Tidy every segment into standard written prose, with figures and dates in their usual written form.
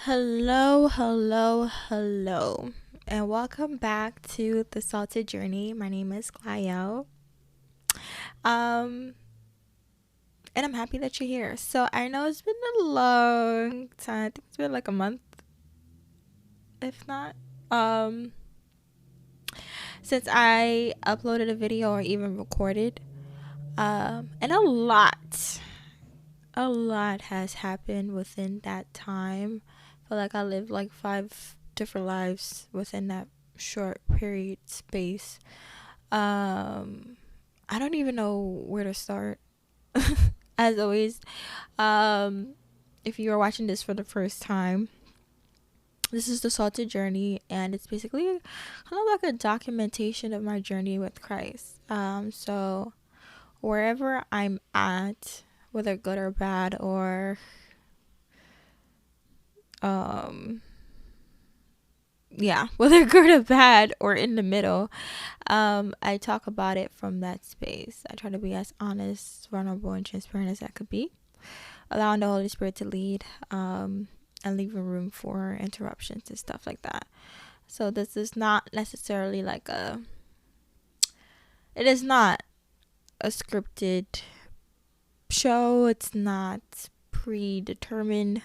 Hello, and welcome back to the Salted Journey. My name is Clayo. Um, and I'm happy that you're here. So I know it's been a long time. I think it's been like a month, if not, um, since I uploaded a video or even recorded. And a lot has happened within that time. I feel like I lived like 5 different lives within that short period space. Um, I don't even know where to start. As always, um, if you are watching this for the first time, this is the Salted Journey, and it's basically kind of like a documentation of my journey with Christ. So wherever I'm at, whether good or bad, or um, yeah, whether good or bad or in the middle, I talk about it from that space. I try to be as honest, vulnerable, and transparent as I could be, allowing the Holy Spirit to lead, and leaving room for interruptions and stuff like that. So this is not necessarily it is not a scripted show. It's not predetermined.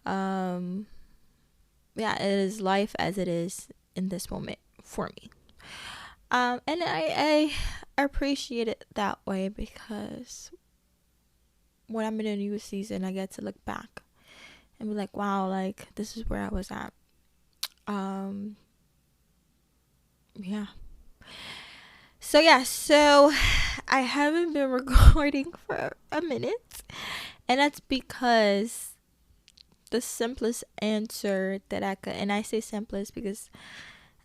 Um, yeah, it is life as it is in this moment for me. And I appreciate it that way because when I'm in a new season, I get to look back and be like, wow, like this is where I was at. Um, yeah. So I haven't been recording for a minute, and that's because the simplest answer that I could, and I say simplest because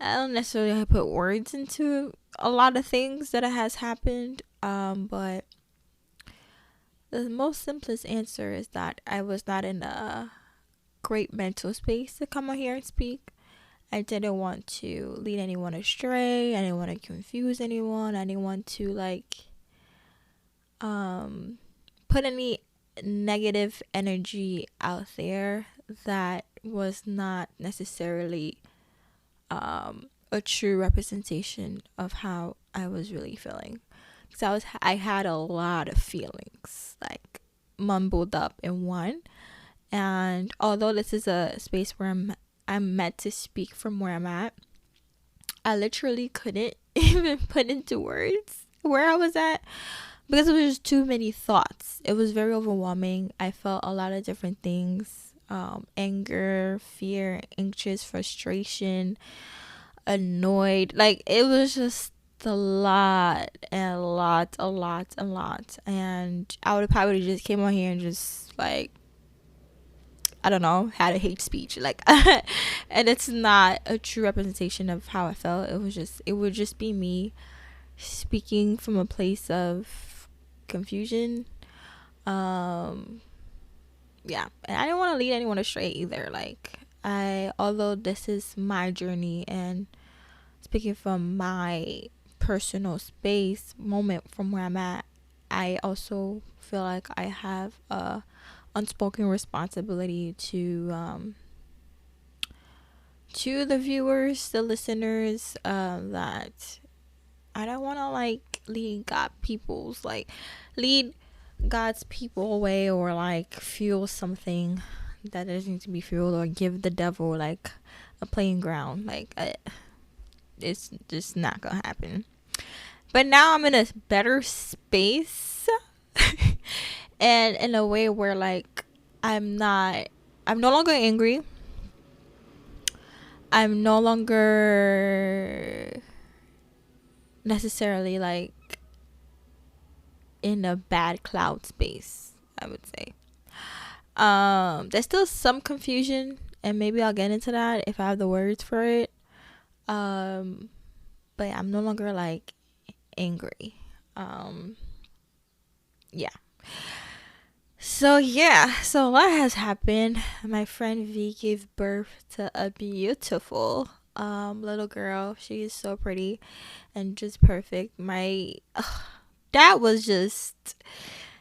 I don't necessarily put words into a lot of things that has happened, but the most simplest answer is that I was not in a great mental space to come on here and speak. I didn't want to lead anyone astray. I didn't want to confuse anyone. I didn't want to put any negative energy out there that was not necessarily a true representation of how I was really feeling. Because I had a lot of feelings like mumbled up in one. And although this is a space where I'm meant to speak from where I'm at, I literally couldn't even put into words where I was at because it was just too many thoughts. It was very overwhelming. I felt a lot of different things: anger, fear, anxious, frustration, annoyed. Like it was just a lot and a lot. And I would have probably just came on here and just like, I don't know, had a hate speech, like, and it's not a true representation of how I felt. It would just be me speaking from a place of confusion. Um, yeah, and I didn't want to lead anyone astray either. Although this is my journey and speaking from my personal space moment from where I'm at, I also feel like I have a unspoken responsibility to the viewers, the listeners, that I don't want to lead God's people away, or like fuel something that doesn't need to be fueled, or give the devil like a playing ground. It's just not gonna happen. But now I'm in a better space, and in a way where like I'm no longer angry. I'm no longer necessarily like in a bad cloud space, I would say. There's still some confusion, and maybe I'll get into that if I have the words for it. But I'm no longer like angry. Um, yeah. So a lot has happened. My friend V gave birth to a beautiful little girl. She is so pretty and just perfect. That was just,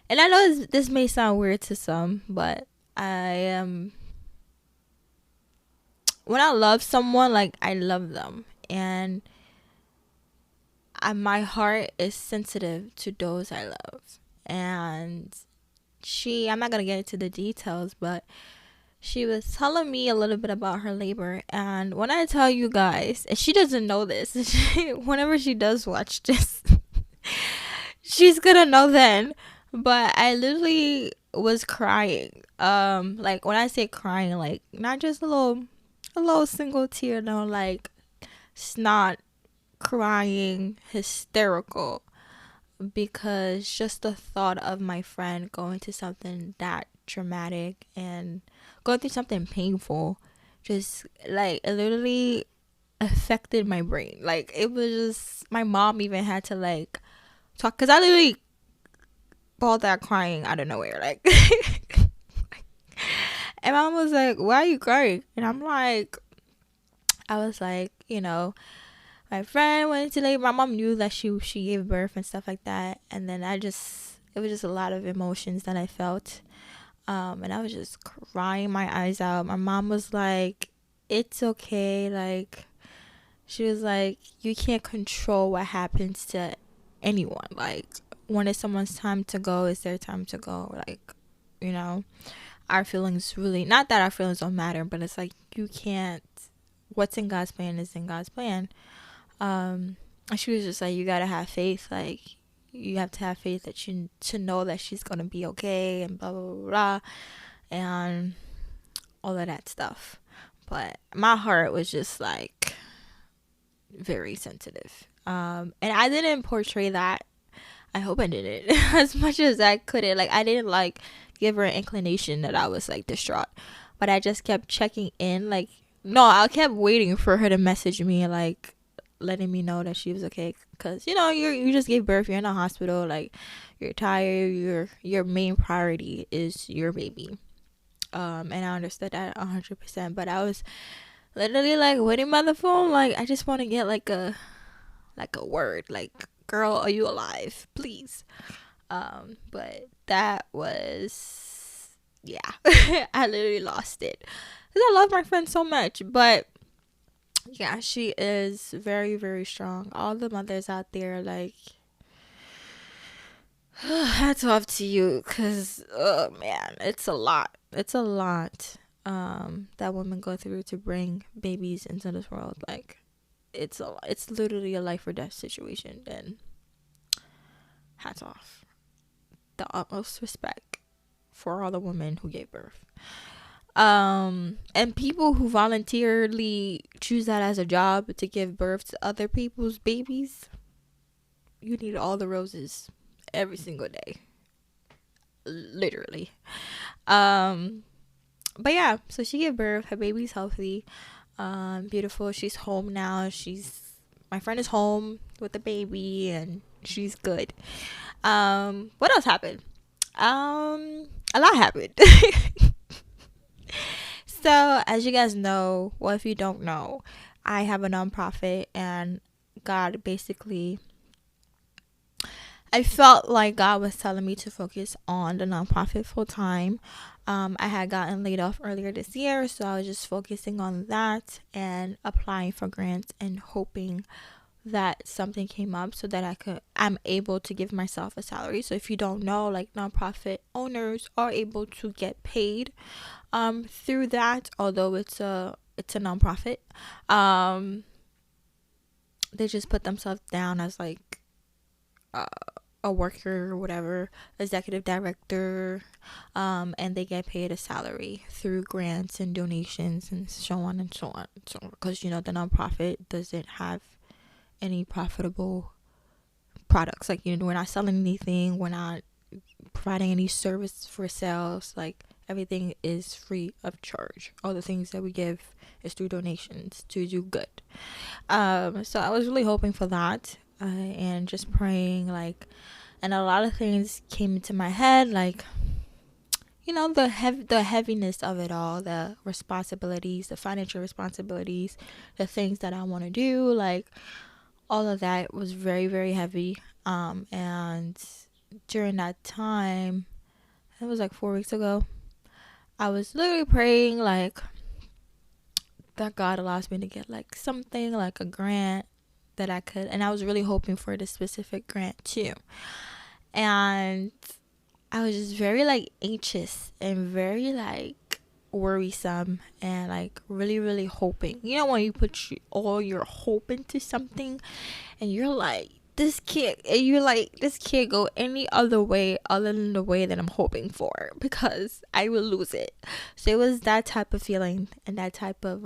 and I know this may sound weird to some, but I am when I love someone, like, I love them, and my heart is sensitive to those I love. And I'm not gonna get into the details, but she was telling me a little bit about her labor. And when I tell you guys, and she doesn't know this, whenever she does watch this, she's gonna know then. But I literally was crying. Like, when I say crying, like, not just a little single tear, no, like snot crying, hysterical, because just the thought of my friend going to something that traumatic and going through something painful, just like, it literally affected my brain. Like, it was just, my mom even had to like talk, because I literally bawled out crying out of nowhere, like. And my mom was like, "Why are you crying?" And I'm like, I was like, my friend went into labor. My mom knew that she gave birth and stuff like that, and then it was just a lot of emotions that I felt, and I was just crying my eyes out. My mom was like, "It's okay," like, she was like, "You can't control what happens to anyone. Like, when it's someone's time to go, it's their time to go. Like, you know, our feelings really, not that our feelings don't matter, but it's like, you can't. What's in God's plan is in God's plan." And she was just like, "You gotta have faith. Like, you have to have faith that to know that she's gonna be okay," and blah blah blah, blah, and all of that stuff. But my heart was just like very sensitive. And I didn't portray that. I hope I didn't as much as I couldn't. Like, I didn't like give her an inclination that I was like distraught, but I just kept checking in. Like, no, I kept waiting for her to message me, like, letting me know that she was okay, because you just gave birth, you're in a hospital, like, you're tired, your main priority is your baby. And I understood that 100%, but I was literally like waiting by the phone, like, I just want to get like a word, like, "Girl, are you alive, please?" But that was, yeah. I literally lost it because I love my friend so much. But yeah, she is very, very strong. All the mothers out there, like, hats off to you, because, oh man, it's a lot. It's a lot that women go through to bring babies into this world. Like, it's literally a life or death situation. And hats off. The utmost respect for all the women who gave birth. And people who voluntarily choose that as a job to give birth to other people's babies, you need all the roses every single day, literally. But yeah, so she gave birth, her baby's healthy, beautiful. She's home now. My friend is home with the baby, and she's good. What else happened? A lot happened. So, as you guys know, well, if you don't know, I have a nonprofit, and God basically, I felt like God was telling me to focus on the nonprofit full time. I had gotten laid off earlier this year, so I was just focusing on that and applying for grants and hoping that something came up so that I'm able to give myself a salary. So if you don't know, like, nonprofit owners are able to get paid through that, although it's a nonprofit. They just put themselves down as like a worker or whatever, executive director, and they get paid a salary through grants and donations and so on and so on. So, because the nonprofit doesn't have any profitable products, like, we're not selling anything, we're not providing any service for sales, like, everything is free of charge. All the things that we give is through donations to do good. So I was really hoping for that, and just praying, like, and a lot of things came into my head, like, the heaviness of it all, the responsibilities, the financial responsibilities, the things that I want to do, like, all of that was very, very heavy. And during that time, it was like 4 weeks ago, I was literally praying, like, that God allows me to get like something like a grant that I could, and I was really hoping for this specific grant too. And I was just very like anxious and very like worrisome and like really really hoping. You know when you put all your hope into something and you're like this can't go any other way other than the way that I'm hoping for, because I will lose it. So it was that type of feeling and that type of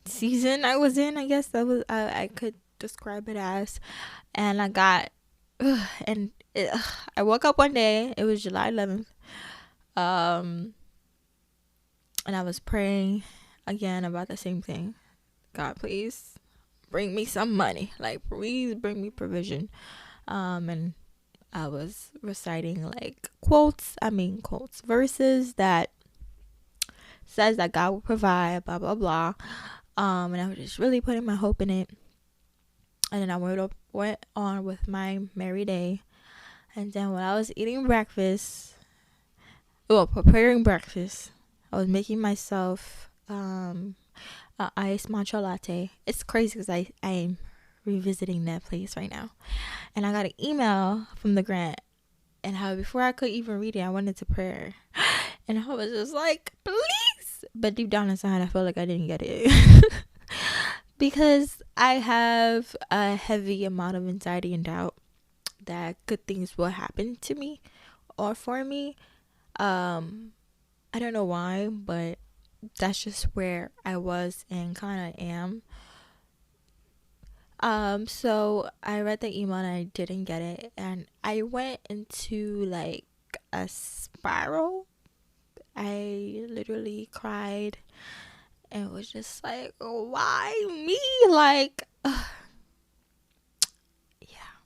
season I was in, I guess that was I could describe it as. And I got and I woke up one day, it was July 11th, and I was praying again about the same thing. God, please bring me some money, like please bring me provision. And I was reciting like quotes, verses that says that God will provide, blah blah blah. And I was just really putting my hope in it. And then I went on with my merry day. And then when I was preparing breakfast, I was making myself an iced matcha latte. It's crazy because I am revisiting that place right now. And I got an email from the grant. And how before I could even read it, I went into prayer. And I was just like, please. But deep down inside, I felt like I didn't get it. Because I have a heavy amount of anxiety and doubt that good things will happen to me or for me. I don't know why, but that's just where I was and kind of am. So I read the email and I didn't get it, and I went into like a spiral. I literally cried and was just like, why me? Like, yeah.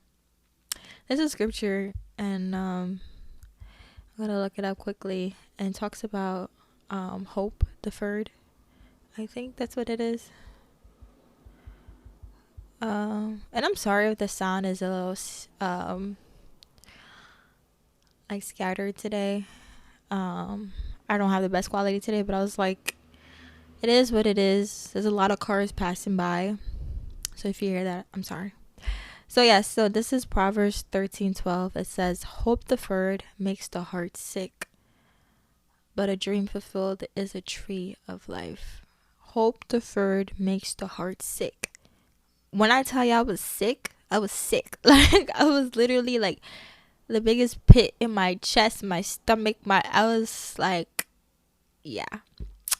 There's a scripture, and I'm gonna look it up quickly, and it talks about hope deferred. I think that's what it is. And I'm sorry if the sound is a little like scattered today. I don't have the best quality today, but I was like, it is what it is. There's a lot of cars passing by, so if you hear that, I'm sorry. So yes, so this is Proverbs 13:12. It says, hope deferred makes the heart sick, but a dream fulfilled is a tree of life. Hope deferred makes the heart sick. When I tell you I was sick, I was sick. Like, I was literally like the biggest pit in my chest, my stomach, I was like, yeah.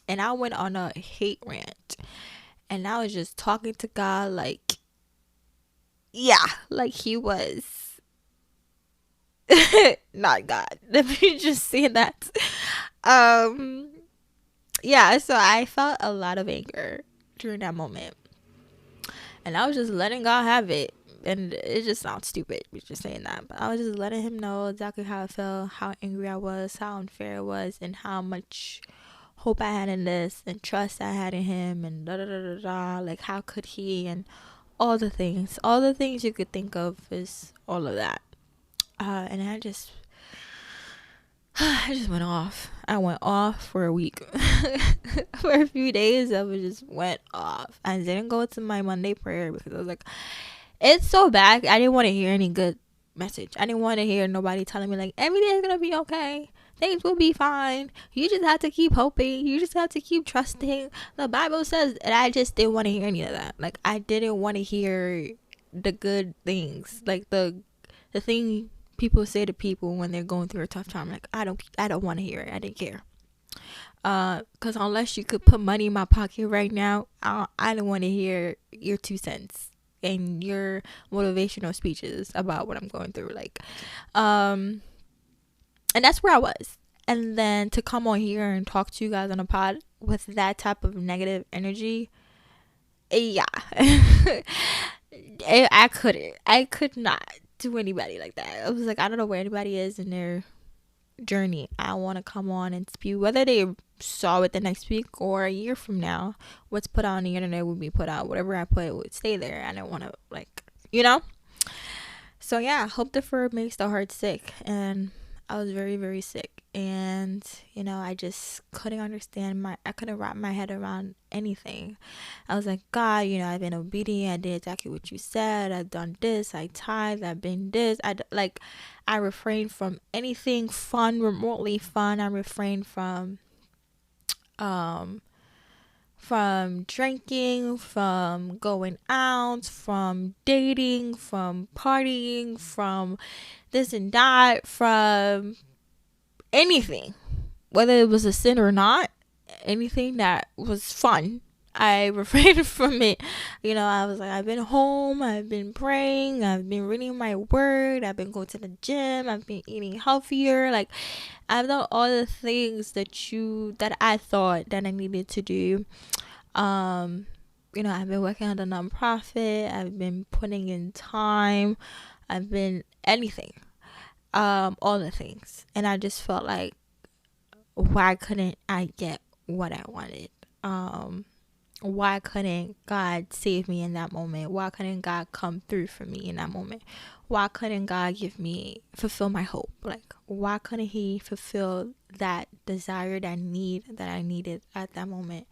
And I went on a hate rant. And I was just talking to God like, yeah, like he was not God. Let me just say that. Yeah, so I felt a lot of anger during that moment. And I was just letting God have it. And it just sounds stupid just saying that, but I was just letting him know exactly how I felt, how angry I was, how unfair it was, and how much hope I had in this and trust I had in him, and da da da da da. Like, how could he, and all the things you could think of is all of that. And I just went off. I went off for a week. For a few days, I just went off. I didn't go to my Monday prayer because I was like, it's so bad. I didn't want to hear any good message. I didn't want to hear nobody telling me like everything's gonna be okay, things will be fine, you just have to keep hoping, you just have to keep trusting, the Bible says. And I just didn't want to hear any of that. Like, I didn't want to hear the good things, like the thing people say to people when they're going through a tough time. Like, I don't want to hear it. I didn't care. Because unless you could put money in my pocket right now, I don't want to hear your 2 cents and your motivational speeches about what I'm going through. Like, and that's where I was. And then to come on here and talk to you guys on a pod with that type of negative energy, yeah. I could not do anybody like that. I was like, I don't know where anybody is in their journey. I want to come on and spew, whether they saw it the next week or a year from now. What's put out on the internet would be put out. Whatever I put would stay there. I don't want to, like, so yeah, hope deferred makes the heart sick. And I was very, very sick. And, I just couldn't I couldn't wrap my head around anything. I was like, God, I've been obedient. I did exactly what you said. I've done this. I tithed. I've been this. I refrained from anything fun, remotely fun. I refrained um, from drinking, from going out, from dating, from partying, from this and that, from anything, whether it was a sin or not, anything that was fun. I refrained from it. I was like, I've been home, I've been praying, I've been reading my word, I've been going to the gym, I've been eating healthier. Like, I've done all the things that I thought that I needed to do. I've been working on the nonprofit, I've been putting in time, I've been anything, all the things. And I just felt like, why couldn't I get what I wanted? Why couldn't God save me in that moment? Why couldn't God come through for me in that moment? Why couldn't God fulfill my hope? Like, why couldn't He fulfill that desire, that need that I needed at that moment?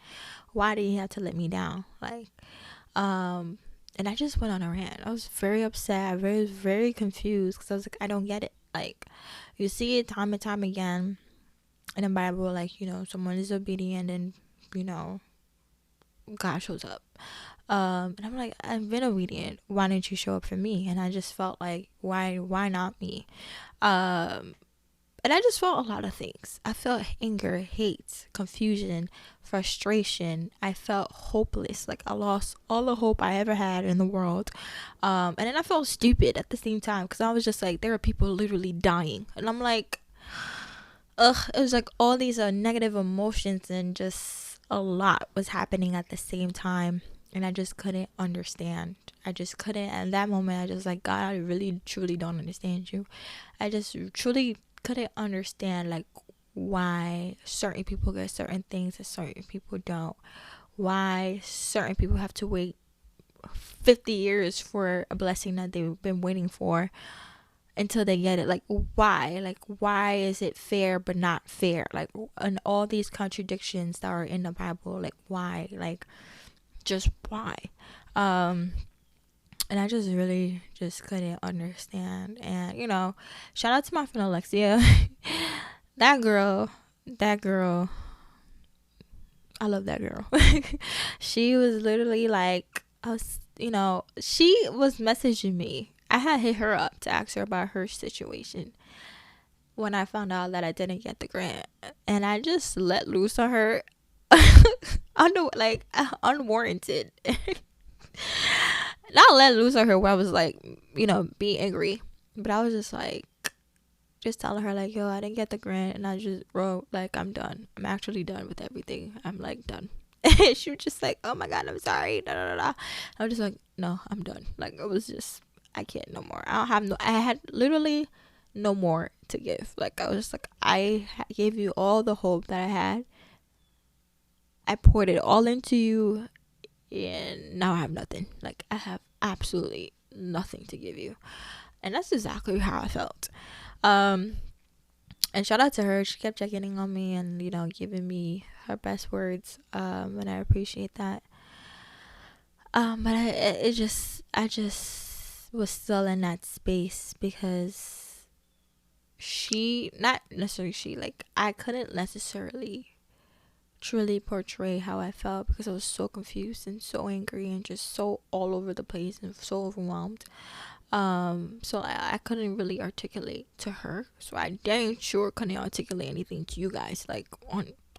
Why did He have to let me down? And I just went on a rant. I was very upset. I was very confused, because I was like, I don't get it. Like, you see it time and time again in the Bible, like, someone is obedient and, God shows up. And I'm like, I've been obedient. Why didn't you show up for me? And I just felt like, why not me? And I just felt a lot of things. I felt anger, hate, confusion, frustration. I felt hopeless. Like, I lost all the hope I ever had in the world. And then I felt stupid at the same time, because I was just like, there are people literally dying. And I'm like, ugh, it was like all these negative emotions, and just a lot was happening at the same time. And I just couldn't understand. I just couldn't. At that moment, I just like, God, I really, truly don't understand you. I just truly couldn't understand, like, why certain people get certain things and certain people don't. Why certain people have to wait 50 years for a blessing that they've been waiting for until they get it. Like, why is it fair but not fair? Like, and all these contradictions that are in the Bible, like, why? Like, just why? And I just really just couldn't understand. And shout out to my friend Alexia. that girl I love that girl. She was literally like, she was messaging me. I had hit her up to ask her about her situation when I found out that I didn't get the grant, and I just let loose on her. Unwarranted. Not let loose on her where I was like, be angry, but I was just like, just telling her like, yo, I didn't get the grant, and I just wrote like, I'm done. I'm actually done with everything. I'm like done. She was just like, oh my God, I'm sorry. Da, da, da, da. I was just like, no, I'm done. Like, it was just, I can't no more. I had literally no more to give. Like, I was just like, I gave you all the hope that I had. I poured it all into you, and now I have nothing. Like, I have absolutely nothing to give you. And that's exactly how I felt. And shout out to her. She kept checking in on me and, giving me her best words. And I appreciate that. But I just was still in that space, because not necessarily like, I couldn't necessarily truly portray how I felt, because I was so confused and so angry and just so all over the place and so overwhelmed. So I couldn't really articulate to her, so I dang sure couldn't articulate anything to you guys, like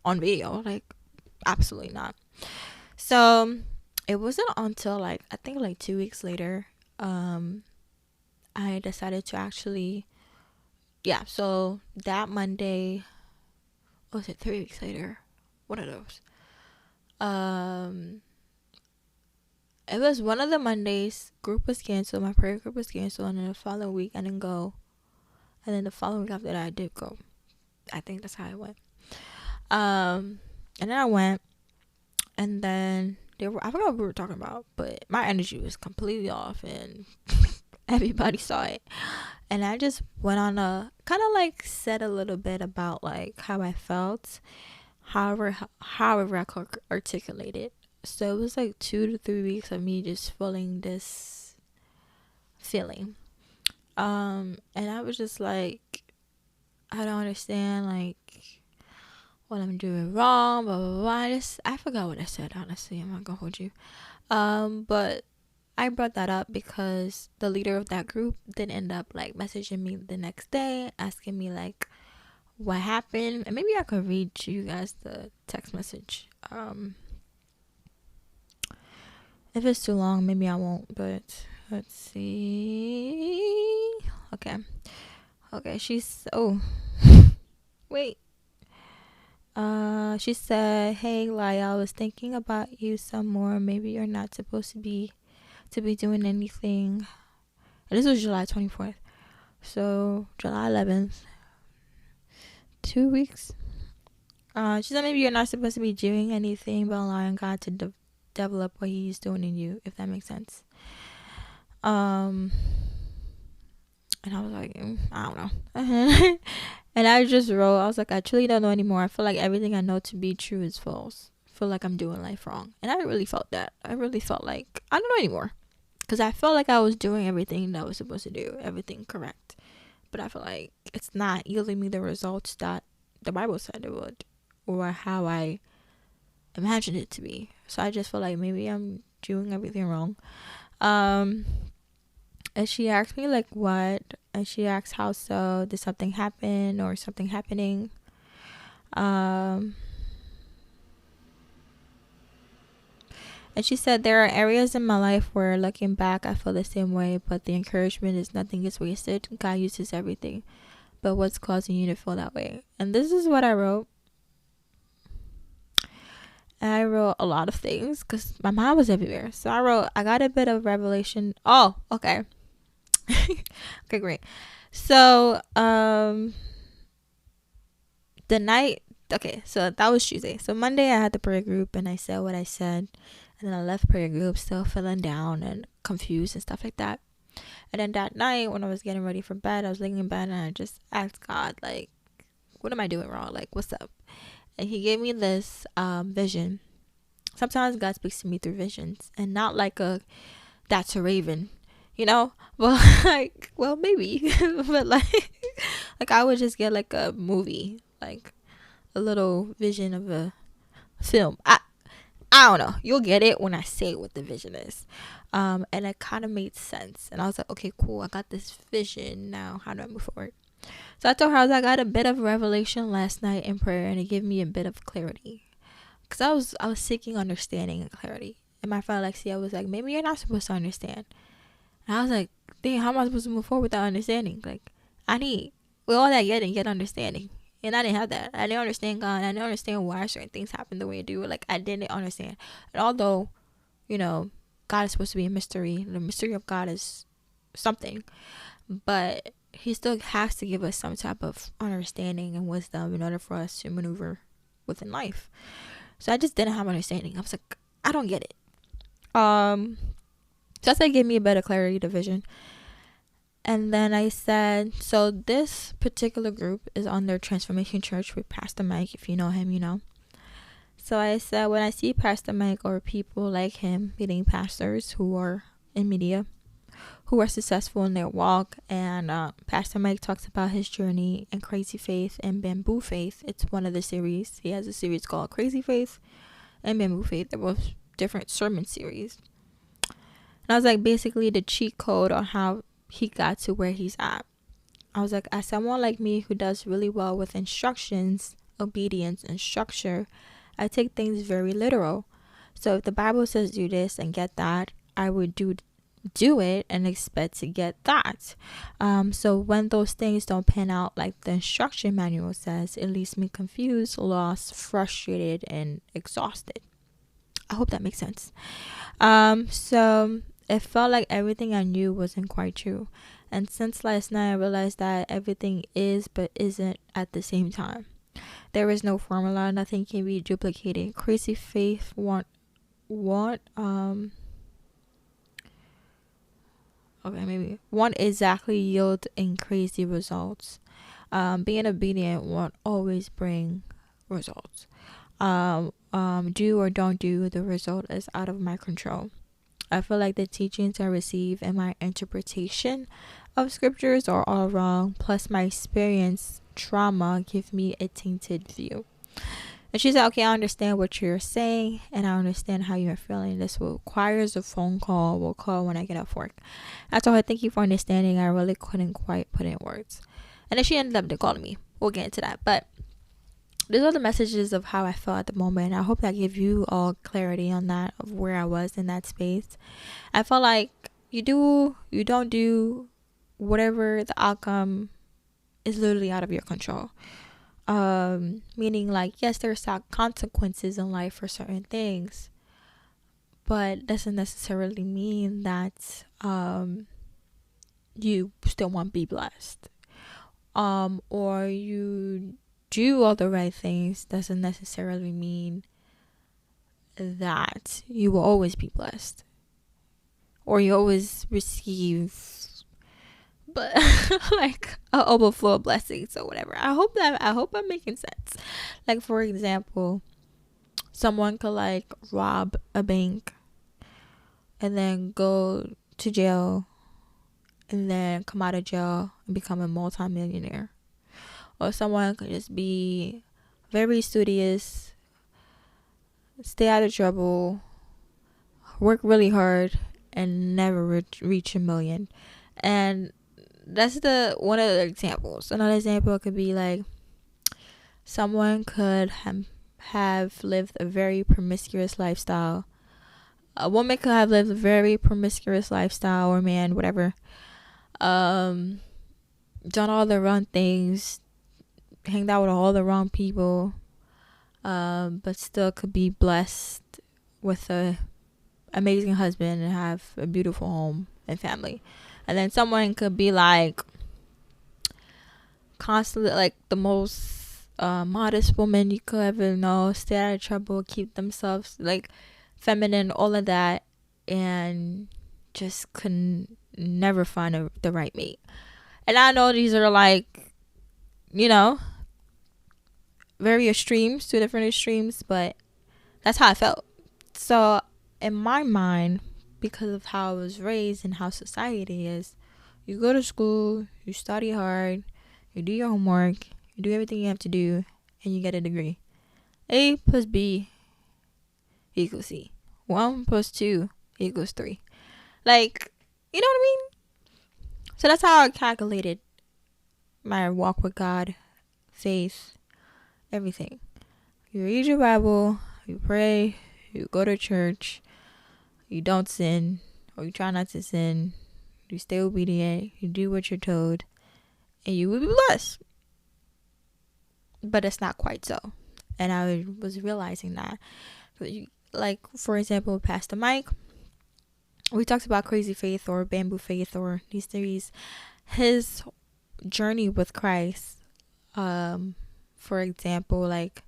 on video, like absolutely not. So it wasn't until like, I think like 2 weeks later, I decided to actually, so that Monday, or was it 3 weeks later? One of those. It was one of the Mondays. Group was canceled. My prayer group was canceled, and then the following week I didn't go. And then the following week after that, I did go. I think that's how it went. And then I went, and then I forgot what we were talking about, but my energy was completely off, and Everybody saw it. And I just went on a kind of like said a little bit about like how I felt, however I could articulate it. So it was like 2 to 3 weeks of me just feeling this feeling. And I was just like, I don't understand like what I'm doing wrong, blah blah blah. I forgot what I said, honestly. I'm not gonna hold you. But I brought that up because the leader of that group did end up like messaging me the next day, asking me like what happened, and maybe I could read you guys the text message. If it's too long, maybe I won't. But let's see. Okay. She's wait. She said, "Hey, Laya, I was thinking about you some more. Maybe you're not supposed to be doing anything." And this was July 24th. So July 11th, 2 weeks. She said maybe you're not supposed to be doing anything, but allowing God to develop what He's doing in you, if that makes sense. And I was like, I don't know. And I just wrote, I was like, I truly don't know anymore. I feel like everything I know to be true is false. I feel like I'm doing life wrong. And I really felt that. I really felt like I don't know anymore. Because I felt like I was doing everything that I was supposed to do, everything correct. But I feel like it's not yielding me the results that the Bible said it would, or how I imagined it to be. So I just feel like maybe I'm doing everything wrong. And she asked me like what, and she asked how so, did something happen or something happening. And she said there are areas in my life where looking back I feel the same way, but the encouragement is nothing is wasted. God uses everything. But what's causing you to feel that way? And this is what I wrote. And I wrote a lot of things because my mind was everywhere. So I wrote, I got a bit of revelation. Oh, okay. Okay, great. So the night, okay, so that was Tuesday. So Monday I had the prayer group and I said what I said, and then I left prayer group still feeling down and confused and stuff like that. And then that night when I was getting ready for bed, I was laying in bed and I just asked God, like, what am I doing wrong? Like, what's up? And He gave me this vision. Sometimes God speaks to me through visions, and not like that's a raven, you know. Well, like, well, maybe, but like I would just get like a movie, like a little vision of a film. I don't know. You'll get it when I say what the vision is. And it kind of made sense. And I was like, okay, cool. I got this vision. Now, how do I move forward? So I told her, I got a bit of revelation last night in prayer, and it gave me a bit of clarity. Because I was seeking understanding and clarity. And my friend Alexia was like, maybe you're not supposed to understand. And I was like, dang, how am I supposed to move forward without understanding? Like, with all that get understanding. And I didn't have that. I didn't understand God. I didn't understand why certain things happen the way they do. Like, I didn't understand. And although, God is supposed to be a mystery, the mystery of God is something. But He still has to give us some type of understanding and wisdom in order for us to maneuver within life. So I just didn't have understanding. I was like, I don't get it. So that gave me a better clarity to vision. And then I said, so this particular group is on their Transformation Church with Pastor Mike. If you know him, you know. So I said, when I see Pastor Mike or people like him, meeting pastors who are in media, who are successful in their walk, and Pastor Mike talks about his journey in Crazy Faith and Bamboo Faith. It's one of the series. He has a series called Crazy Faith and Bamboo Faith. They're both different sermon series. And I was like, basically the cheat code on how he got to where he's at. I was like, as someone like me who does really well with instructions, obedience, and structure, I take things very literal. So if the Bible says do this and get that, I would do it and expect to get that. So when those things don't pan out like the instruction manual says, it leaves me confused, lost, frustrated, and exhausted. I hope that makes sense. So it felt like everything I knew wasn't quite true. And since last night, I realized that everything is but isn't at the same time. There is no formula. Nothing can be duplicated. Crazy faith Okay, maybe won't exactly yield in crazy results. Being obedient won't always bring results. Do or don't do, the result is out of my control. I feel like the teachings I receive and my interpretation of scriptures are all wrong, plus my experience trauma give me a tainted view. And she said, okay, I understand what you're saying and I understand how you're feeling. This requires a phone call. We'll call when I get off work. I told her, thank you for understanding. I really couldn't quite put in words. And then she ended up calling me. We'll get into that. But these are the messages of how I felt at the moment. I hope that gave you all clarity on that, of where I was in that space. I felt like you do, you don't do, whatever the outcome is literally out of your control. Meaning like, yes, there's consequences in life for certain things, but doesn't necessarily mean that you still won't be blessed. Or you do all the right things doesn't necessarily mean that you will always be blessed or you always receive but like a overflow of blessings or whatever. I hope I'm making sense. Like, for example, someone could like rob a bank and then go to jail and then come out of jail and become a multimillionaire. Or someone could just be very studious, stay out of trouble, work really hard, and never reach a million. And that's the one of the examples. Another example could be like someone could have lived a very promiscuous lifestyle. A woman could have lived a very promiscuous lifestyle, or man, whatever. Done all the wrong things, hanged out with all the wrong people, but still could be blessed with a amazing husband and have a beautiful home and family. And then someone could be like constantly like the most modest woman you could ever know, stay out of trouble, keep themselves like feminine, all of that, and just couldn't never find the right mate. And I know these are like, very extremes, two different extremes, but that's how I felt. So in my mind, because of how I was raised and how society is, you go to school, you study hard, you do your homework, you do everything you have to do, and you get a degree. A plus B equals C. 1 plus 2 equals 3. Like, you know what I mean? So that's how I calculated my walk with God, faith, everything. You read your Bible, you pray, you go to church, you don't sin, or you try not to sin, you stay obedient, you do what you're told, and you will be blessed. But it's not quite so. And I was realizing that. Like, for example, Pastor Mike, we talked about crazy faith or bamboo faith or these theories. His journey with Christ, for example, like,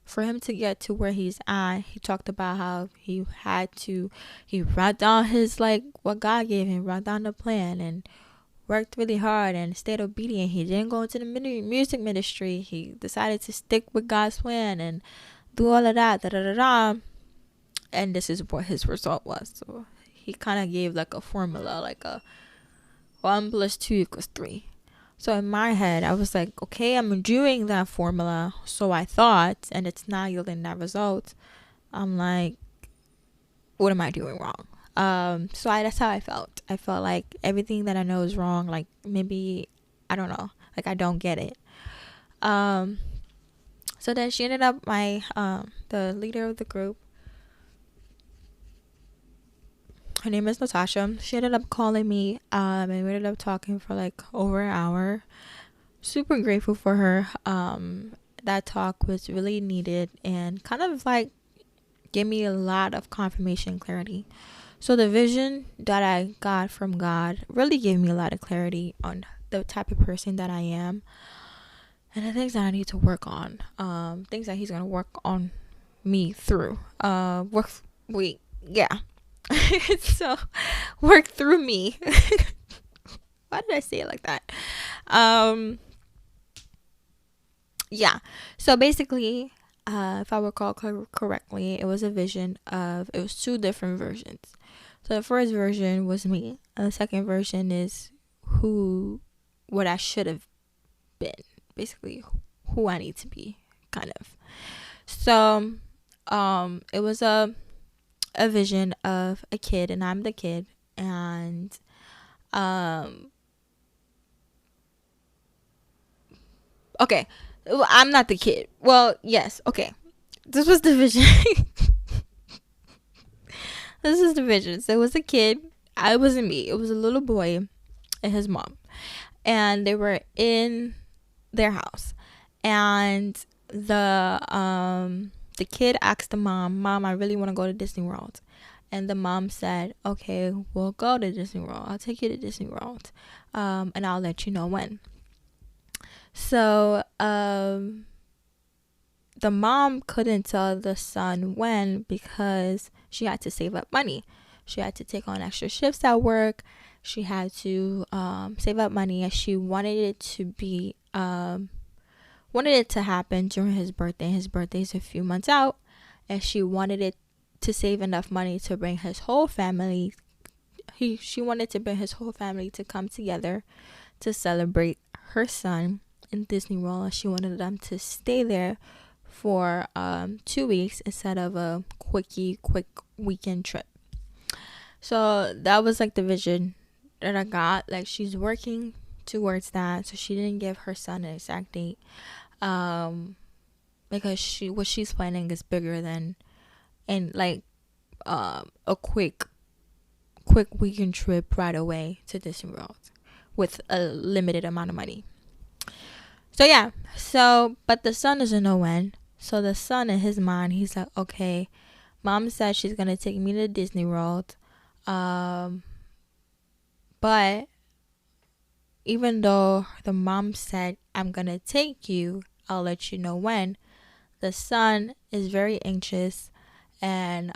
for him to get to where he's at, he talked about how he wrote down his, like, what God gave him, wrote down the plan, and worked really hard and stayed obedient. He didn't go into the music ministry. He decided to stick with God's plan and do all of that, and this is what his result was. So he kind of gave like a formula, like a 1 plus 2 equals 3. So in my head, I was like, okay, I'm doing that formula, so I thought, and it's not yielding that result. I'm like, what am I doing wrong? That's how I felt. I felt like everything that I know is wrong. Like, maybe, I don't know, like I don't get it. So then she ended up, the leader of the group, her name is Natasha. She ended up calling me, and we ended up talking for like over an hour. Super grateful for her. That talk was really needed and kind of like gave me a lot of confirmation and clarity. So the vision that I got from God really gave me a lot of clarity on the type of person that I am and the things that I need to work on. Things that he's going to work on me through. So work through me. Why did I say it like that? Um, yeah. So basically, if I recall correctly, it was a vision of, it was two different versions. So the first version was me, and the second version is what I should have been, basically who I need to be, kind of. So, it was a vision of a kid, and I'm the kid, and okay, well, I'm not the kid. Well, yes, okay. This was the vision. This is the vision. So it was a kid. I wasn't me. It was a little boy and his mom, and they were in their house, and the kid asked the mom, I really want to go to Disney World. And the mom said, okay, we'll go to Disney World. I'll take you to Disney World, and I'll let you know when. So the mom couldn't tell the son when, because she had to save up money. She had to take on extra shifts at work. She had to save up money, and she wanted it to be wanted it to happen during his birthday. His birthday's a few months out, and she wanted it to save enough money to bring his whole family. She wanted to bring his whole family to come together to celebrate her son in Disney World. She wanted them to stay there for 2 weeks instead of a quick weekend trip. So that was like the vision that I got. Like, she's working towards that, so she didn't give her son an exact date, because what she's planning is bigger than, and like a quick weekend trip right away to Disney World with a limited amount of money. So yeah, but the son doesn't know when. So the son, in his mind, he's like, okay, mom said she's gonna take me to Disney World, but even though the mom said, I'm gonna take you, I'll let you know when, the son is very anxious and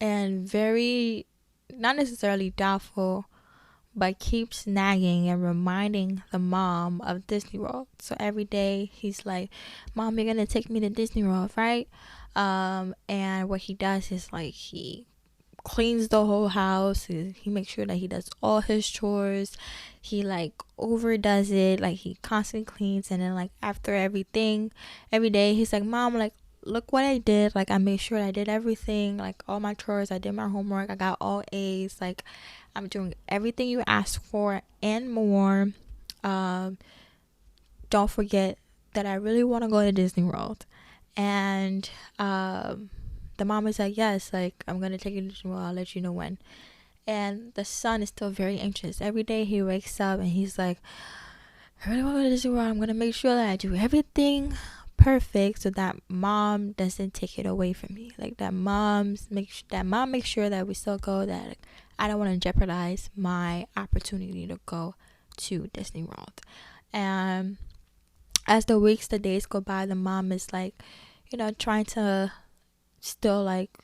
very, not necessarily doubtful, but keeps nagging and reminding the mom of Disney World. So every day he's like, Mom, you're gonna take me to Disney World, right? And what he does is, like, he cleans the whole house. He makes sure that he does all his chores. He like overdoes it. Like, he constantly cleans, and then like after every day he's like, Mom, like, look what I did. Like, I made sure I did everything, like all my chores. I did my homework. I got all A's. Like, I'm doing everything you asked for and more. Don't forget that I really want to go to Disney World. And the mom is like, yes, like, I'm gonna take you to Disney World. I'll let you know when. And the son is still very anxious. Every day he wakes up and he's like, I really want to go to Disney World. I'm gonna make sure that I do everything perfect so that mom doesn't take it away from me. Like, that mom makes sure that we still go. That, like, I don't want to jeopardize my opportunity to go to Disney World. And as the days go by, the mom is like, trying to still like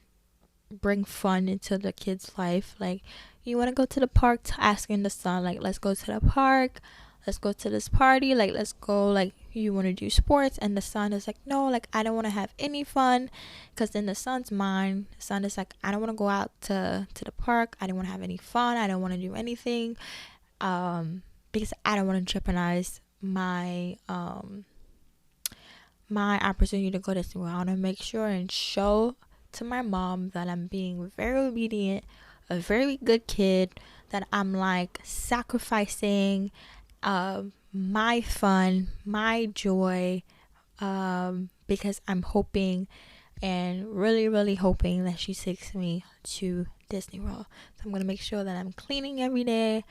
bring fun into the kid's life. Like, you want to go to the park, asking the son, like, let's go to the park, let's go to this party, like, let's go, like, you want to do sports. And the son is like, no, like, I don't want to have any fun, because in the son's mind, the son is like, I don't want to go out to the park, I don't want to have any fun, I don't want to do anything, because I don't want to jeopardize my my opportunity to go to Disney World. I want to make sure and show to my mom that I'm being very obedient, a very good kid, that I'm like sacrificing my fun, my joy, because I'm hoping and really, really hoping that she takes me to Disney World. So I'm going to make sure that I'm cleaning every day,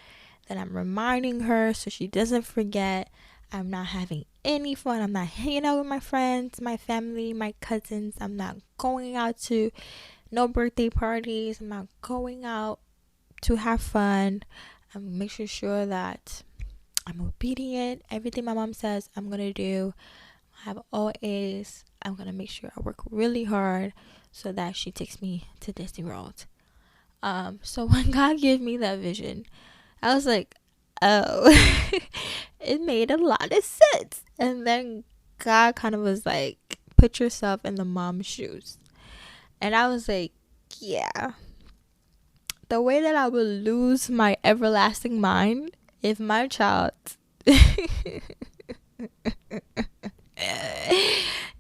that I'm reminding her so she doesn't forget. I'm not having any fun. I'm not hanging out with my friends, my family, my cousins. I'm not going out to no birthday parties. I'm not going out to have fun. I'm making sure that I'm obedient. Everything my mom says, I'm going to do. have all A's. I'm gonna make sure I work really hard so that she takes me to Disney World. So when God gave me that vision, I was like, oh, it made a lot of sense. And then God kind of was like, put yourself in the mom's shoes. And I was like, yeah, the way that I would lose my everlasting mind if my child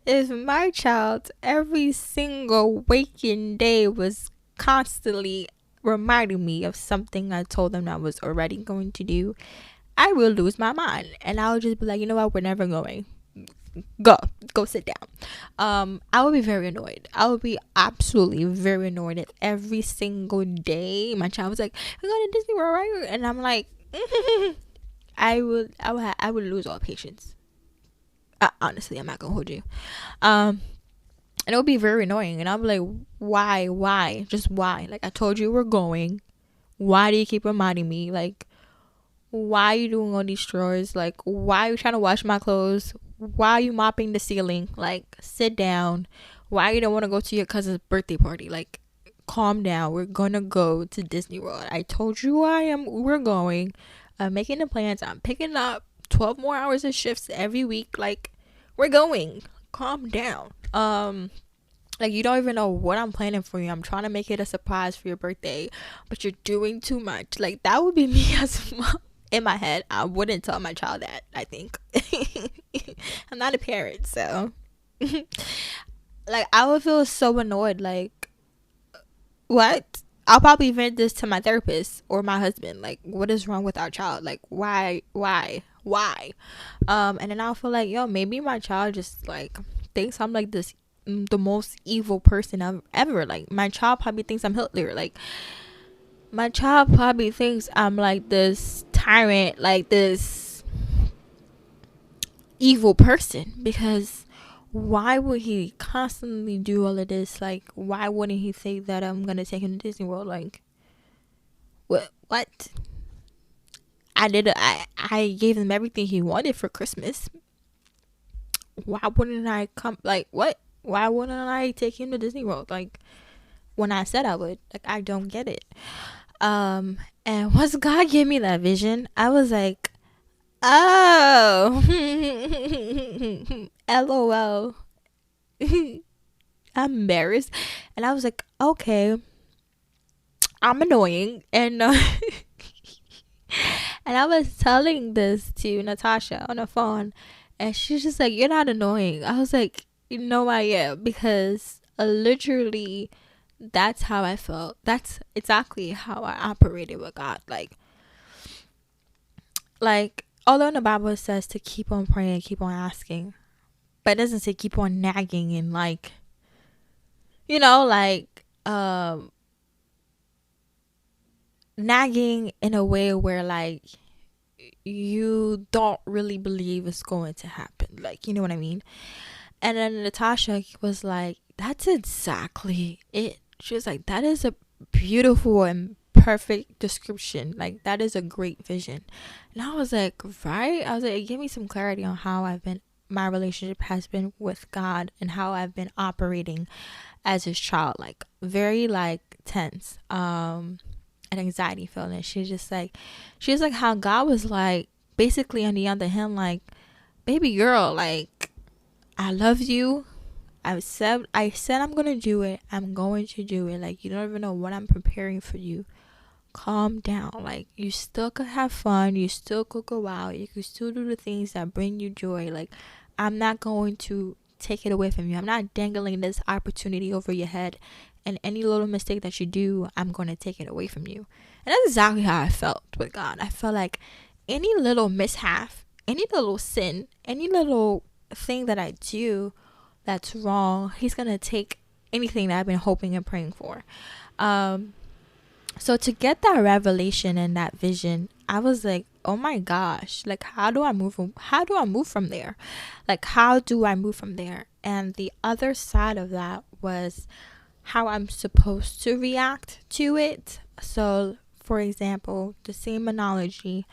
if my child every single waking day was constantly reminding me of something I told them I was already going to do, I will lose my mind. And I would just be like, you know what, we're never going. Go sit down. I would be very annoyed. I would be absolutely very annoyed if every single day my child was like, we're going to Disney World, right? And I'm like, I would lose all patience. Honestly, I'm not gonna hold you. And it would be very annoying. And I'm like, why, just why? Like, I told you we're going. Why do you keep reminding me? Like, why are you doing all these chores? Like, why are you trying to wash my clothes? Why are you mopping the ceiling? Like, sit down. Why you don't want to go to your cousin's birthday party? Like, calm down. We're gonna go to Disney World. I told you we're going. I'm making the plans. I'm picking up 12 more hours of shifts every week. Like, we're going. Calm down. Like, you don't even know what I'm planning for you. I'm trying to make it a surprise for your birthday, but you're doing too much. Like, that would be me as a mom. In my head, I wouldn't tell my child that, I think. I'm not a parent, so like, I would feel so annoyed. Like, what? I'll probably vent this to my therapist or my husband. Like, what is wrong with our child? Like, why? And then I'll feel like, yo, maybe my child just like thinks I'm like this, the most evil person I've ever. Like, my child probably thinks I'm Hitler. Like, my child probably thinks I'm like this tyrant, like this evil person. Because why would he constantly do all of this? Like, why wouldn't he say that I'm gonna take him to Disney World? Like, what? I gave him everything he wanted for Christmas. Why wouldn't I come? Like, what? Why wouldn't I take him to Disney World? Like, when I said I would. Like, I don't get it. And once God gave me that vision, I was like, oh, LOL. I'm embarrassed. And I was like, okay, I'm annoying. And and I was telling this to Natasha on the phone, and she's just like, you're not annoying. I was like, you know I am, because literally that's how I felt. That's exactly how I operated with God. Like, although the Bible says to keep on praying, keep on asking, but it doesn't say keep on nagging and like, you know, like, nagging in a way where like you don't really believe it's going to happen. Like, you know what I mean? And then Natasha was like, that's exactly it. She was like, that is a beautiful and perfect description. Like, that is a great vision. And I was like, right? I was like, it gave me some clarity on how my relationship has been with God and how I've been operating as his child. Like, very like tense, and anxiety feeling. She's like how God was like basically on the other hand, like, baby girl, like, I love you. I said I'm gonna do it. I'm going to do it. Like, you don't even know what I'm preparing for you. Calm down. Like, you still could have fun. You still could go out. You could still do the things that bring you joy. Like, I'm not going to take it away from you. I'm not dangling this opportunity over your head. And any little mistake that you do, I'm going to take it away from you. And that's exactly how I felt with God. I felt like any little mishap, any little sin, any little thing that I do that's wrong, he's going to take anything that I've been hoping and praying for. So to get that revelation and that vision, I was like, oh my gosh, like, how do I move from there? Like, how do I move from there? And the other side of that was how I'm supposed to react to it. So, for example, the same analogy,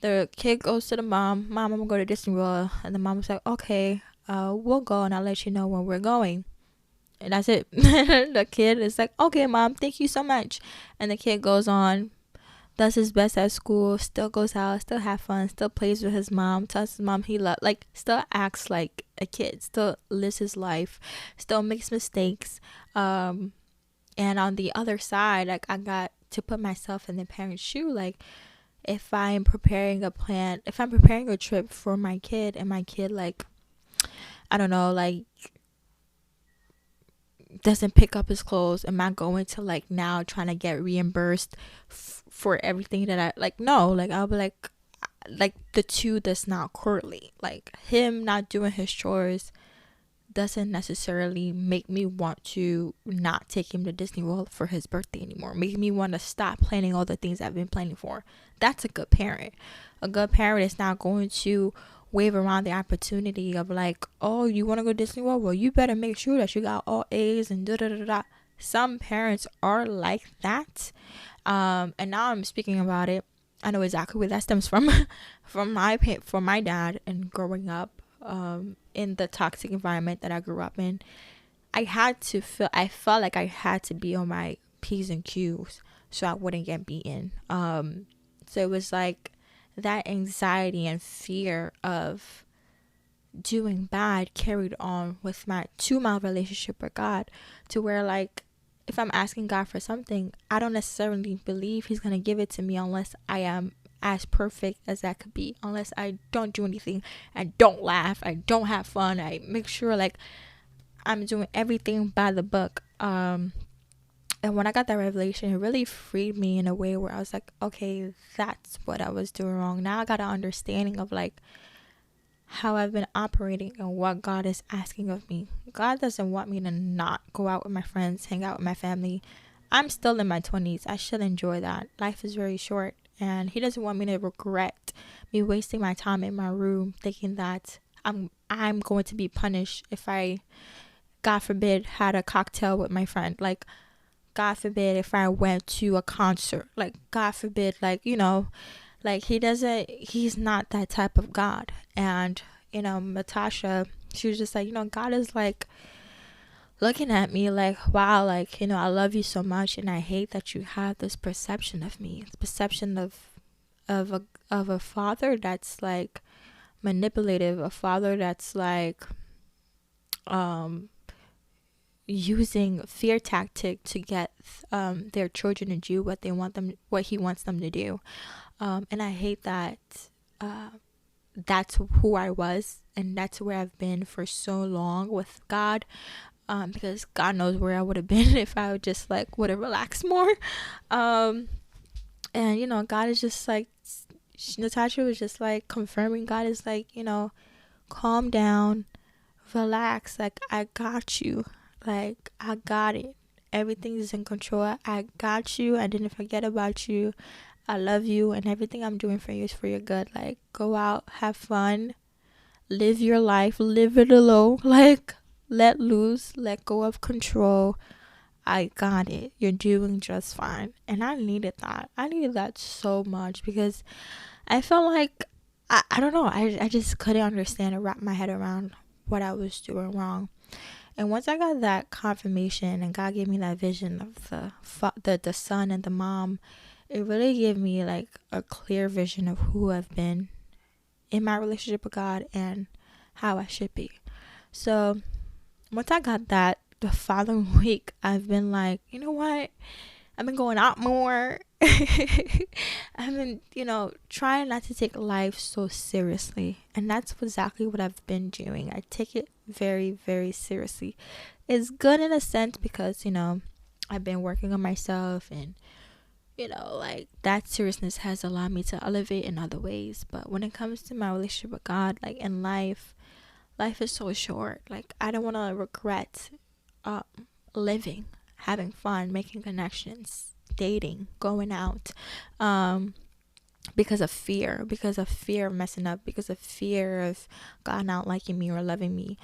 the kid goes to the mom, I'm gonna go to Disney World, and the mom's like, okay, we'll go and I'll let you know when we're going. And that's it. The kid is like, okay, mom, thank you so much. And the kid goes on, does his best at school, still goes out, still have fun, still plays with his mom, tells his mom he love, like, still acts like a kid, still lives his life, still makes mistakes. And on the other side, like, I got to put myself in the parent's shoe. Like, if I'm preparing a plan, if I'm preparing a trip for my kid, and my kid, like, I don't know, like, doesn't pick up his clothes, am I going to, like, now trying to get reimbursed for everything that I, like, no, like, I'll be like the two does not correlate. Like, him not doing his chores doesn't necessarily make me want to not take him to Disney World for his birthday anymore, make me want to stop planning all the things I've been planning for. That's a good parent. A good parent is not going to wave around the opportunity of, like, oh, you want to go to Disney World, well, you better make sure that you got all A's and da da da da. Some parents are like that. And now I'm speaking about it, I know exactly where that stems from. From my dad, and growing up in the toxic environment that I grew up in. I felt like I had to be on my P's and Q's so I wouldn't get beaten. So it was like that anxiety and fear of doing bad carried on with my relationship with God, to where, like, if I'm asking God for something, I don't necessarily believe he's going to give it to me unless I am as perfect as that could be, unless I don't do anything, I don't laugh, I don't have fun, I make sure, like, I'm doing everything by the book. And when I got that revelation, it really freed me in a way where I was like, okay, that's what I was doing wrong. Now I got an understanding of, like, how I've been operating and what God is asking of me. God doesn't want me to not go out with my friends, hang out with my family. I'm still in my 20s. I should enjoy that. Life is very short, and he doesn't want me to regret me wasting my time in my room thinking that I'm going to be punished if I, God forbid, had a cocktail with my friend. Like, God forbid if I went to a concert. Like, God forbid, like, like, he's not that type of God. And, Natasha, she was just like, God is, like, looking at me like, wow, like, I love you so much, and I hate that you have this perception of me. This perception of a father that's, like, manipulative, a father that's, like, using fear tactic to get their children to do what he wants them to do. And I hate that that's who I was, and that's where I've been for so long with God. Because God knows where I would have been if I would have relaxed more. And God is just like, Natasha was just like confirming, God is like, calm down, relax, like, I got you, like, I got it, everything is in control, I got you, I didn't forget about you, I love you, and everything I'm doing for you is for your good. Like, go out, have fun, live your life, live it alone, like, let loose, let go of control. I got it, you're doing just fine. And I needed that so much, because I felt like I don't know, I just couldn't understand or wrap my head around what I was doing wrong. And once I got that confirmation and God gave me that vision of the son and the mom, it really gave me, like, a clear vision of who I've been in my relationship with God and how I should be. So once I got that, the following week, I've been like, you know what? I've been going out more. I've been, trying not to take life so seriously. And that's exactly what I've been doing. I take it very, very seriously. It's good in a sense because, I've been working on myself, and, like, that seriousness has allowed me to elevate in other ways. But when it comes to my relationship with God, like, in life is so short. Like, I don't want to regret living, having fun, making connections, dating, going out, because of fear of messing up, because of fear of God not liking me or loving me,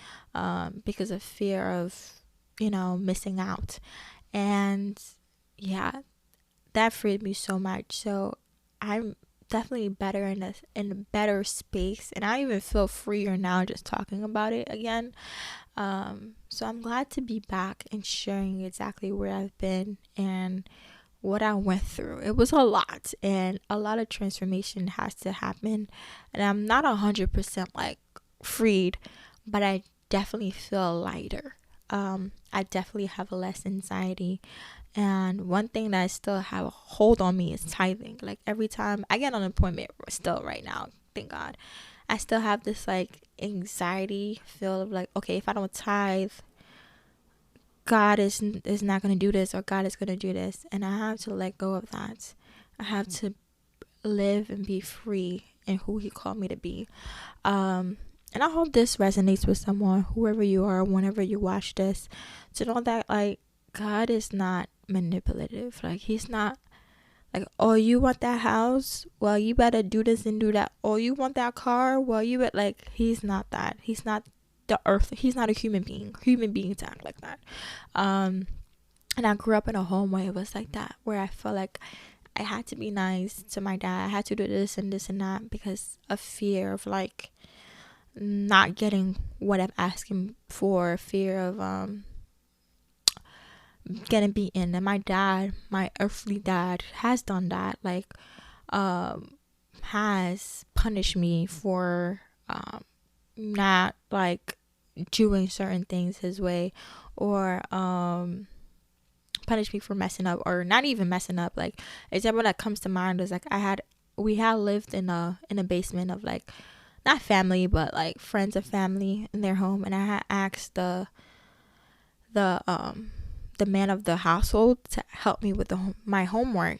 because of fear of, missing out. And yeah, that freed me so much. So I'm definitely better in a better space, and I even feel freer now just talking about it again. So I'm glad to be back and sharing exactly where I've been and what I went through. It was a lot, and a lot of transformation has to happen, and I'm not 100% like freed, but I definitely feel lighter. I definitely have less anxiety, and one thing that I still have a hold on me is tithing. Like every time I get unemployment, still right now, thank God, I still have this like anxiety feel of like, okay, if I don't tithe, God is not going to do this, or God is going to do this, and I have to let go of that. I have to live and be free in who He called me to be. And I hope this resonates with someone, whoever you are, whenever you watch this, to know that like God is not manipulative. Like He's not like, oh, you want that house? Well, you better do this and do that. Oh, you want that car? Well, you bet. Like He's not that. He's not the earth. He's not a human being. Human beings act like that. And I grew up in a home where it was like that, where I felt like I had to be nice to my dad. I had to do this and this and that because of fear of like not getting what I'm asking for, fear of getting beaten. And my dad, my earthly dad, has done that. Like has punished me for not like doing certain things his way, or punish me for messing up, or not even messing up. Like example that comes to mind is like we had lived in a basement of like not family but like friends of family in their home, and I had asked the man of the household to help me with my homework.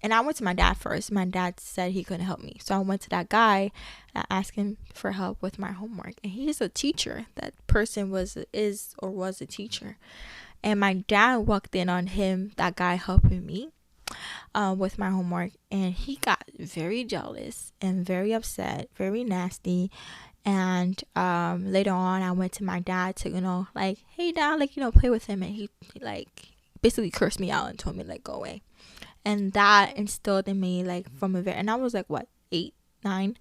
And I went to my dad first. My dad said he couldn't help me, so I went to that guy and I asked him for help with my homework. And he's a teacher. That person was a teacher. And my dad walked in on him, that guy helping me with my homework, and he got very jealous and very upset, very nasty. And later on, I went to my dad to, like, hey dad, like, play with him, and he like basically cursed me out and told me like go away. And that instilled in me like from and I was like what, 8, 9,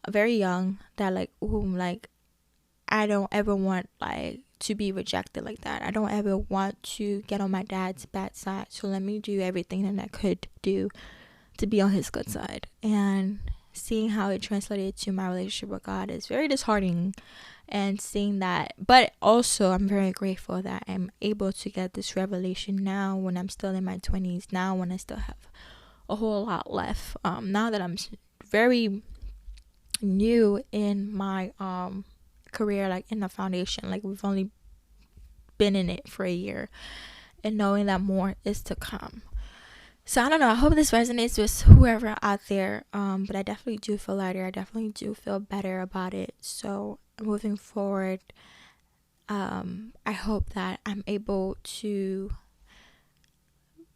very young, that like, ooh, like I don't ever want like to be rejected like that. I don't ever want to get on my dad's bad side. So let me do everything that I could do to be on his good side. And seeing how it translated to my relationship with God is very disheartening. And seeing that, but also I'm very grateful that I'm able to get this revelation now when I'm still in my 20s, now when I still have a whole lot left. Now that I'm very new in my career, like in the foundation, like we've only been in it for a year, and knowing that more is to come. So I don't know, I hope this resonates with whoever out there, but I definitely do feel lighter. I definitely do feel better about it. So moving forward, I hope that I'm able to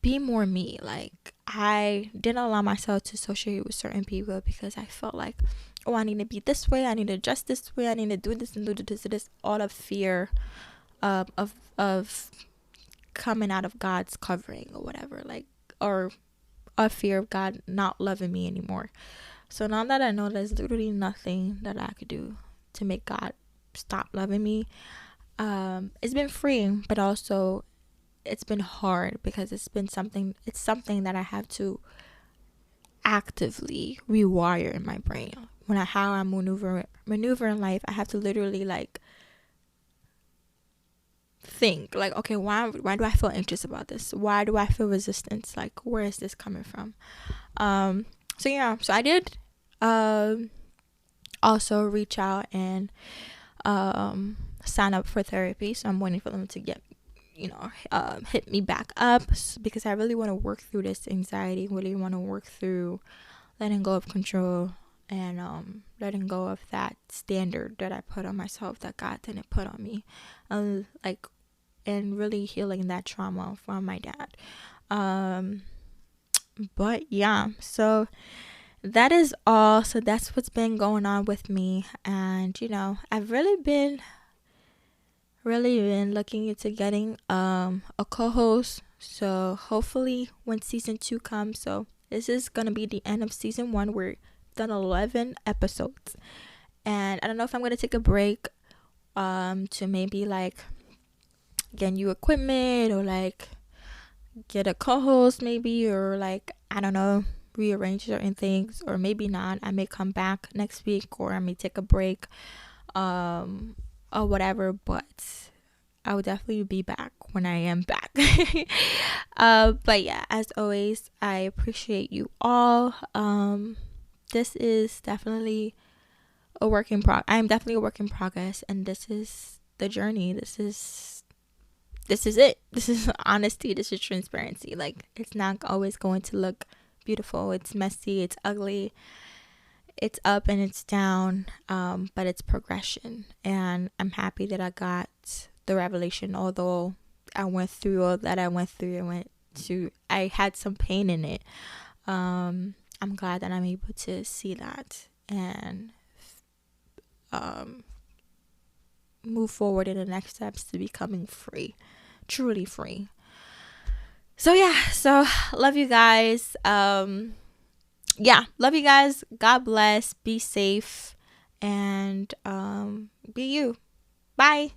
be more me. Like I didn't allow myself to associate with certain people because I felt like, oh, I need to be this way, I need to dress this way, I need to do this and do this, all of fear of coming out of God's covering or whatever, like, or a fear of God not loving me anymore. So now that I know there's literally nothing that I could do to make God stop loving me, it's been freeing, but also it's been hard because it's something that I have to actively rewire in my brain. How I maneuver in life, I have to literally like think like, okay, why do I feel anxious about this? Why do I feel resistance? Like, where is this coming from? So yeah, so I did also reach out and sign up for therapy. So I'm waiting for them to get hit me back up, because I really want to work through this anxiety, really want to work through letting go of control, and letting go of that standard that I put on myself that God didn't put on me, and really healing that trauma from my dad. But yeah, so that is all. So that's what's been going on with me, and I've really been looking into getting a co-host. So hopefully when season 2 comes, so This is gonna be the end of season 1. We're done 11 episodes, and I don't know if I'm gonna take a break to maybe like get new equipment, or like get a co-host maybe, or like, I don't know, rearrange certain things, or maybe not. I may come back next week, or I may take a break, or whatever, but I will definitely be back when I am back. But yeah, as always, I appreciate you all. This is definitely a work in progress. I am definitely a work in progress, and this is the journey. This is it. This is honesty. This is transparency. Like, it's not always going to look beautiful. It's messy. It's ugly. It's up and it's down. But it's progression, and I'm happy that I got the revelation. Although I went through all that I went through, I had some pain in it. I'm glad that I'm able to see that and move forward in the next steps to becoming free, truly free. So yeah, love you guys. Love you guys. God bless. Be safe, and be you. Bye.